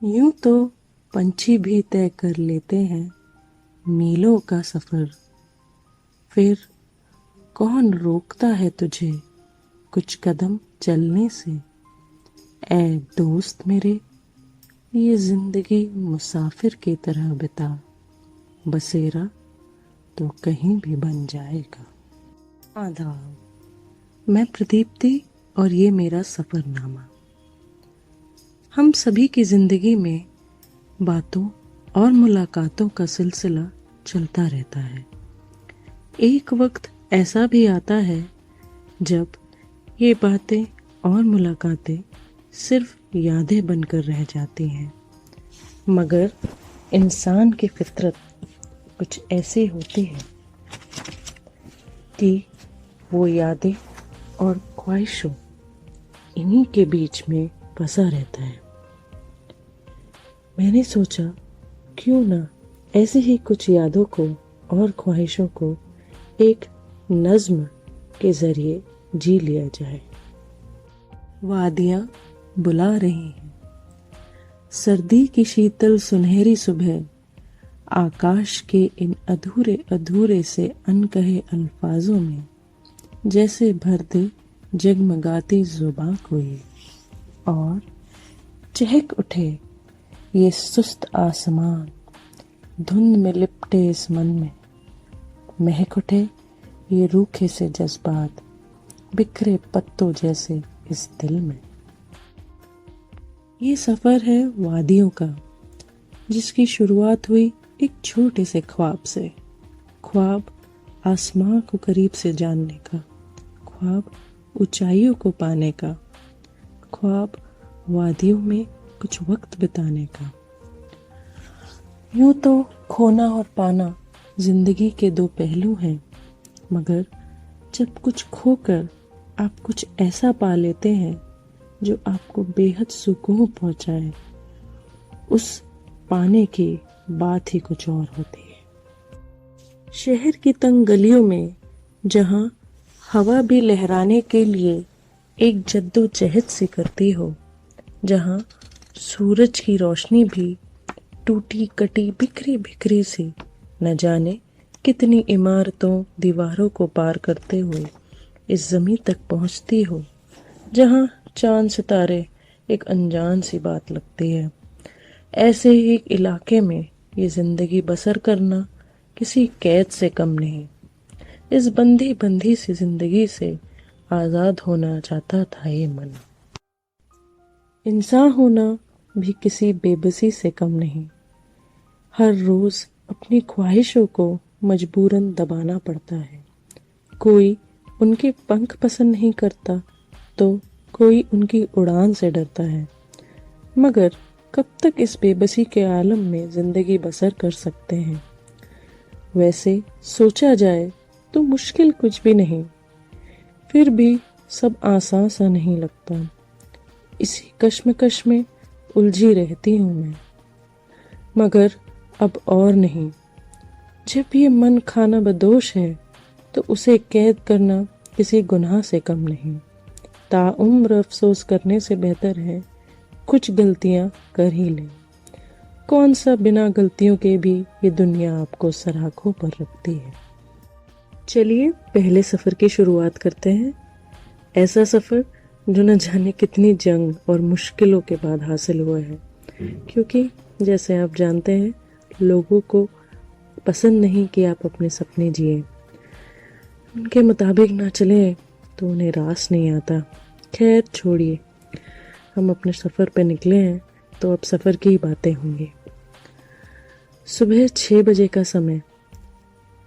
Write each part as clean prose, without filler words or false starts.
यूं तो पंछी भी तय कर लेते हैं मीलों का सफर। फिर कौन रोकता है तुझे कुछ कदम चलने से। ऐ दोस्त मेरे, ये जिंदगी मुसाफिर की तरह बिता, बसेरा तो कहीं भी बन जाएगा। आदाब, मैं प्रदीप्ति और ये मेरा सफरनामा। हम सभी की जिंदगी में बातों और मुलाकातों का सिलसिला चलता रहता है। एक वक्त ऐसा भी आता है जब ये बातें और मुलाकातें सिर्फ यादें बनकर रह जाती हैं। मगर इंसान की फितरत कुछ ऐसी होती है कि वो यादें और ख्वाहिशों इन्हीं के बीच में फंसा रहता है। मैंने सोचा क्यों ना ऐसी ही कुछ यादों को और ख्वाहिशों को एक नज्म के जरिए जी लिया जाए। वादियाँ बुला रही हैं, सर्दी की शीतल सुनहरी सुबह आकाश के इन अधूरे अधूरे से अनकहे अल्फाजों में जैसे भर दे जगमगाती जुबां को ये, और चहक उठे ये सुस्त आसमान, धुंध में लिपटे इस मन में महक उठे ये रूखे से जज्बात, बिखरे पत्तों जैसे इस दिल में। ये सफर है वादियों का, जिसकी शुरुआत हुई एक छोटे से ख्वाब से। ख्वाब आसमां को करीब से जानने का, ख्वाब ऊंचाइयों को पाने का, ख्वाब वादियों में कुछ वक्त बिताने का। यूं तो खोना और पाना जिंदगी के दो पहलू हैं, मगर जब कुछ खोकर आप कुछ ऐसा पा लेते हैं जो आपको बेहद सुकून पहुंचाए, उस पाने की बात ही कुछ और होती है। शहर की तंग गलियों में जहां हवा भी लहराने के लिए एक जद्दोजहद सी करती हो, जहां सूरज की रोशनी भी टूटी कटी बिखरी बिखरी सी न जाने कितनी इमारतों दीवारों को पार करते हुए इस जमीन तक पहुंचती हो, जहां चांद सितारे एक अनजान सी बात लगती है, ऐसे ही एक इलाके में ये जिंदगी बसर करना किसी कैद से कम नहीं। इस बंधी बंधी सी जिंदगी से आजाद होना चाहता था ये मन। इंसान होना भी किसी बेबसी से कम नहीं। हर रोज अपनी ख्वाहिशों को मजबूरन दबाना पड़ता है। कोई उनके पंख पसंद नहीं करता तो कोई उनकी उड़ान से डरता है। मगर कब तक इस बेबसी के आलम में जिंदगी बसर कर सकते हैं। वैसे सोचा जाए तो मुश्किल कुछ भी नहीं, फिर भी सब आसान सा नहीं लगता। इसी कश्मकश में उलझी रहती हूँ मैं। मगर अब और नहीं। जब ये मन खाना बदोश है तो उसे कैद करना किसी गुनाह से कम नहीं। ताउम्र अफसोस करने से बेहतर है कुछ गलतियां कर ही ले। कौन सा बिना गलतियों के भी ये दुनिया आपको सराखों पर रखती है। चलिए पहले सफर की शुरुआत करते हैं। ऐसा सफर जो न जाने कितनी जंग और मुश्किलों के बाद हासिल हुआ है, क्योंकि जैसे आप जानते हैं लोगों को पसंद नहीं कि आप अपने सपने जिए, उनके मुताबिक ना चले तो उन्हें रास नहीं आता। खैर छोड़िए, हम अपने सफ़र पे निकले हैं तो अब सफ़र की ही बातें होंगी। सुबह 6 बजे का समय,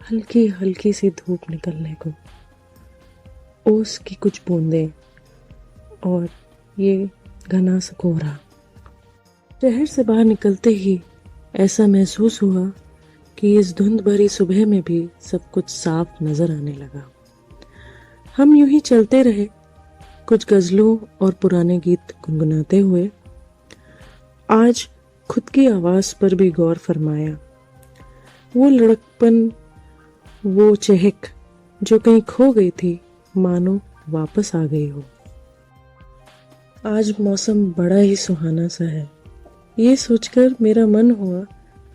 हल्की हल्की सी धूप निकलने को, ओस की कुछ बूंदें और ये घना सा कोहरा। शहर से बाहर निकलते ही ऐसा महसूस हुआ कि इस धुंध भरी सुबह में भी सब कुछ साफ नजर आने लगा। हम यूं ही चलते रहे, कुछ गजलों और पुराने गीत गुनगुनाते हुए। आज खुद की आवाज पर भी गौर फरमाया। वो लड़कपन, वो चहक जो कहीं खो गई थी, मानो वापस आ गई हो। आज मौसम बड़ा ही सुहाना सा है। ये सोचकर मेरा मन हुआ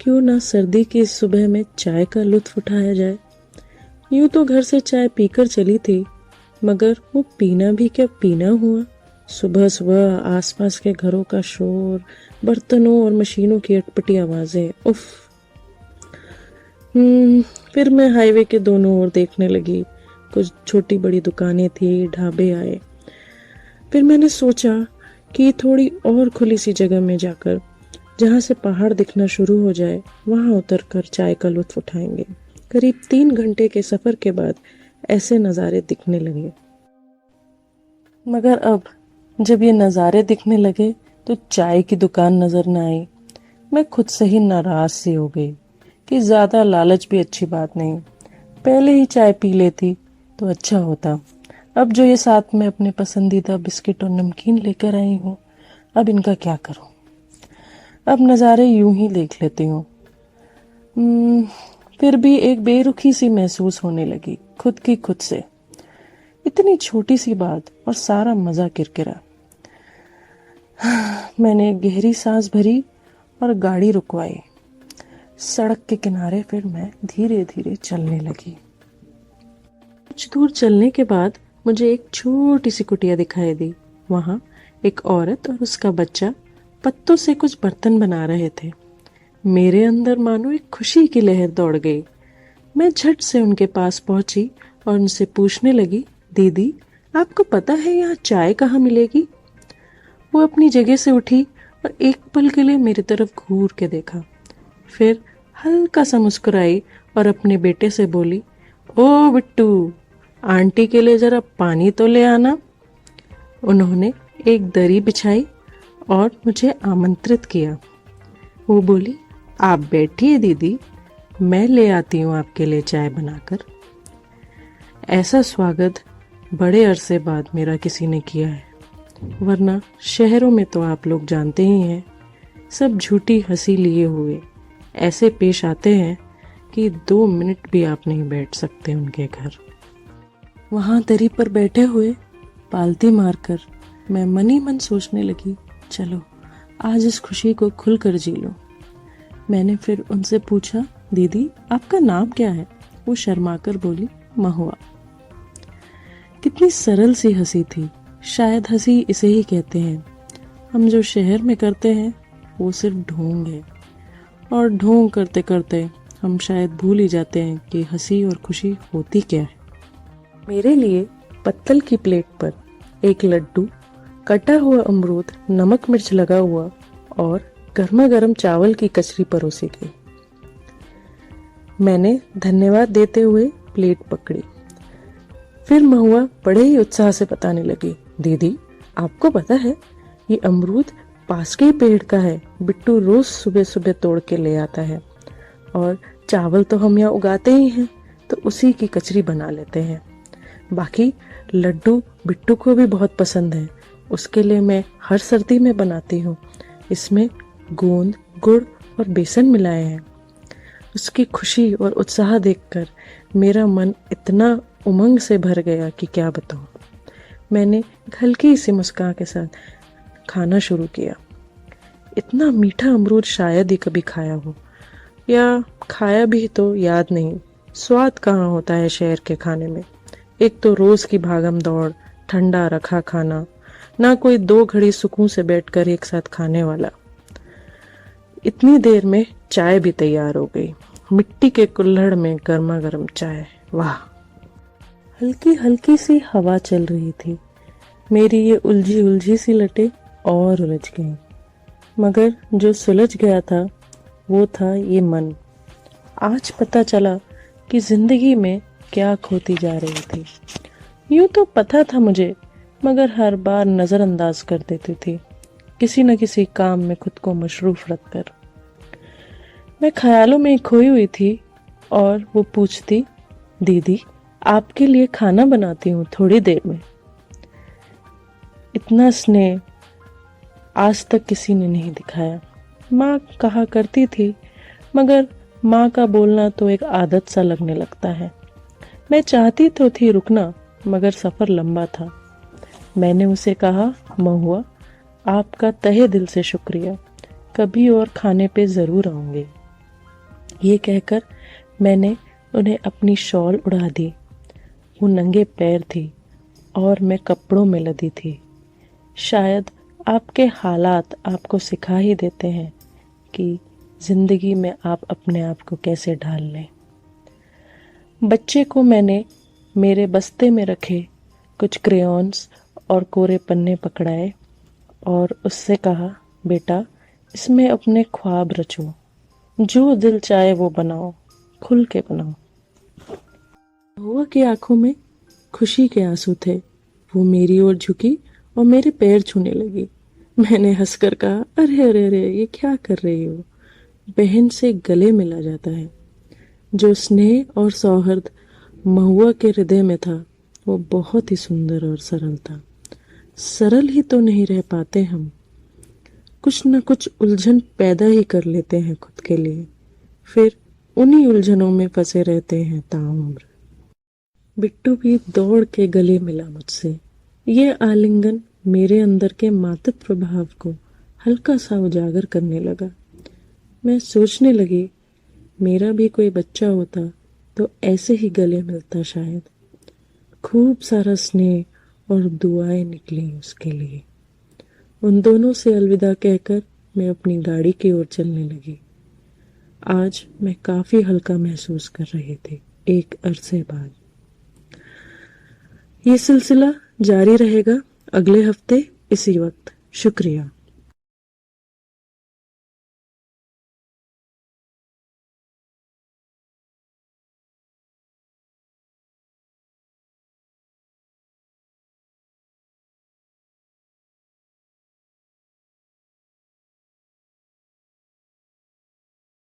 क्यों ना सर्दी की इस सुबह में चाय का लुत्फ उठाया जाए। यूं तो घर से चाय पीकर चली थी, मगर वो पीना भी क्या पीना हुआ। सुबह सुबह आसपास के घरों का शोर, बर्तनों और मशीनों की अटपटी आवाजें, उफ। फिर मैं हाईवे के दोनों ओर देखने लगी। कुछ छोटी बड़ी दुकानें थी, ढाबे आए। फिर मैंने सोचा कि थोड़ी और खुली सी जगह में जाकर, जहाँ से पहाड़ दिखना शुरू हो जाए, वहाँ उतरकर चाय का लुत्फ उठाएंगे। करीब 3 घंटे के सफर के बाद ऐसे नज़ारे दिखने लगे। मगर अब जब ये नज़ारे दिखने लगे तो चाय की दुकान नजर न आई। मैं खुद से ही नाराज सी हो गई कि ज्यादा लालच भी अच्छी बात नहीं। पहले ही चाय पी लेती तो अच्छा होता। अब जो ये साथ में अपने पसंदीदा बिस्किट और नमकीन लेकर आई हूँ, अब इनका क्या करूँ। अब नज़ारे यूं ही देख लेती हूँ। फिर भी एक बेरुखी सी महसूस होने लगी खुद से। इतनी छोटी सी बात और सारा मजा किरकिरा। मैंने गहरी सांस भरी और गाड़ी रुकवाई। सड़क के किनारे फिर मैं धीरे धीरे चलने लगी। कुछ दूर चलने के बाद मुझे एक छोटी सी कुटिया दिखाई दी। वहां एक औरत और उसका बच्चा पत्तों से कुछ बर्तन बना रहे थे। मेरे अंदर मानो एक खुशी की लहर दौड़ गई। मैं झट से उनके पास पहुंची और उनसे पूछने लगी, दीदी, आपको पता है यहाँ चाय कहाँ मिलेगी? वो अपनी जगह से उठी और एक पल के लिए मेरी तरफ घूर के देखा। फिर हल्का सा मुस्कुराई और अपने बेटे से बोली, ओ बिट्टू, आंटी के लिए जरा पानी तो ले आना। उन्होंने एक दरी बिछाई और मुझे आमंत्रित किया। वो बोली, आप बैठिए दीदी, मैं ले आती हूँ आपके लिए चाय बनाकर। ऐसा स्वागत बड़े अरसे बाद मेरा किसी ने किया है, वरना शहरों में तो आप लोग जानते ही हैं, सब झूठी हंसी लिए हुए ऐसे पेश आते हैं कि 2 मिनट भी आप नहीं बैठ सकते उनके घर। वहां दरी पर बैठे हुए पालती मारकर मैं मन ही मन सोचने लगी, चलो आज इस खुशी को खुलकर जी लो। मैंने फिर उनसे पूछा, दीदी आपका नाम क्या है? वो शर्माकर बोली, महुआ। कितनी सरल सी हंसी थी। शायद हंसी इसे ही कहते हैं। हम जो शहर में करते हैं वो सिर्फ ढोंग है, और ढोंग करते करते हम शायद भूल ही जाते हैं कि हंसी और खुशी होती क्या है। मेरे लिए पत्तल की प्लेट पर एक लड्डू, कटा हुआ अमरूद, नमक मिर्च लगा हुआ और गर्मा गर्म चावल की कचरी परोसी गई। मैंने धन्यवाद देते हुए प्लेट पकड़ी। फिर महुआ बड़े ही उत्साह से बताने लगी, दीदी आपको पता है ये अमरूद पास के ही पेड़ का है, बिट्टू रोज सुबह सुबह तोड़ के ले आता है, और चावल तो हम यहाँ उगाते ही हैं तो उसी की कचरी बना लेते हैं। बाकी लड्डू बिट्टू को भी बहुत पसंद है, उसके लिए मैं हर सर्दी में बनाती हूँ। इसमें गोंद, गुड़ और बेसन मिलाए हैं। उसकी खुशी और उत्साह देखकर मेरा मन इतना उमंग से भर गया कि क्या बताऊं। मैंने हल्की सी मुस्कान के साथ खाना शुरू किया। इतना मीठा अमरूद शायद ही कभी खाया हो, या खाया भी तो याद नहीं। स्वाद कहाँ होता है शहर के खाने में। एक तो रोज की भागम दौड़, ठंडा रखा खाना, ना कोई 2 घड़ी सुकून से बैठकर एक साथ खाने वाला। इतनी देर में चाय भी तैयार हो गई। मिट्टी के कुल्हड़ में गर्मा गर्म चाय, वाह। हल्की हल्की सी हवा चल रही थी। मेरी ये उलझी उलझी सी लटें और उलझ गईं। मगर जो सुलझ गया था वो था ये मन। आज पता चला कि जिंदगी में क्या खोती जा रही थी। यूं तो पता था मुझे, मगर हर बार नजरअंदाज कर देती थी, किसी न किसी काम में खुद को मशरूफ रखकर। मैं ख्यालों में खोई हुई थी और वो पूछती, दीदी आपके लिए खाना बनाती हूँ थोड़ी देर में। इतना स्नेह आज तक किसी ने नहीं दिखाया। माँ कहा करती थी, मगर माँ का बोलना तो एक आदत सा लगने लगता है। मैं चाहती तो थी रुकना, मगर सफर लंबा था। मैंने उसे कहा, महुआ आपका तहे दिल से शुक्रिया। कभी और खाने पे ज़रूर आऊँगी। ये कहकर मैंने उन्हें अपनी शॉल उड़ा दी। वो नंगे पैर थी और मैं कपड़ों में लदी थी। शायद आपके हालात आपको सिखा ही देते हैं कि ज़िंदगी में आप अपने आप को कैसे ढाल लें। बच्चे को मैंने मेरे बस्ते में रखे कुछ क्रेयॉन्स और कोरे पन्ने पकड़ाए और उससे कहा, बेटा इसमें अपने ख्वाब रचो, जो दिल चाहे वो बनाओ, खुल के बनाओ। हुआ की आंखों में खुशी के आंसू थे। वो मेरी ओर झुकी और मेरे पैर छूने लगी। मैंने हंसकर कहा, अरे अरे अरे ये क्या कर रही हो? बहन से गले मिला जाता है। जो स्नेह और सौहार्द महुआ के हृदय में था वो बहुत ही सुंदर और सरल था। सरल ही तो नहीं रह पाते हम, कुछ न कुछ उलझन पैदा ही कर लेते हैं खुद के लिए, फिर उन्हीं उलझनों में फंसे रहते हैं ताउम्र। बिट्टू भी दौड़ के गले मिला मुझसे। ये आलिंगन मेरे अंदर के मातृत्व भाव को हल्का सा उजागर करने लगा। मैं सोचने लगी, मेरा भी कोई बच्चा होता तो ऐसे ही गले मिलता शायद। खूब सारा स्नेह और दुआएं निकली उसके लिए। उन दोनों से अलविदा कहकर मैं अपनी गाड़ी की ओर चलने लगी। आज मैं काफी हल्का महसूस कर रही थी एक अरसे बाद। ये सिलसिला जारी रहेगा अगले हफ्ते इसी वक्त। शुक्रिया।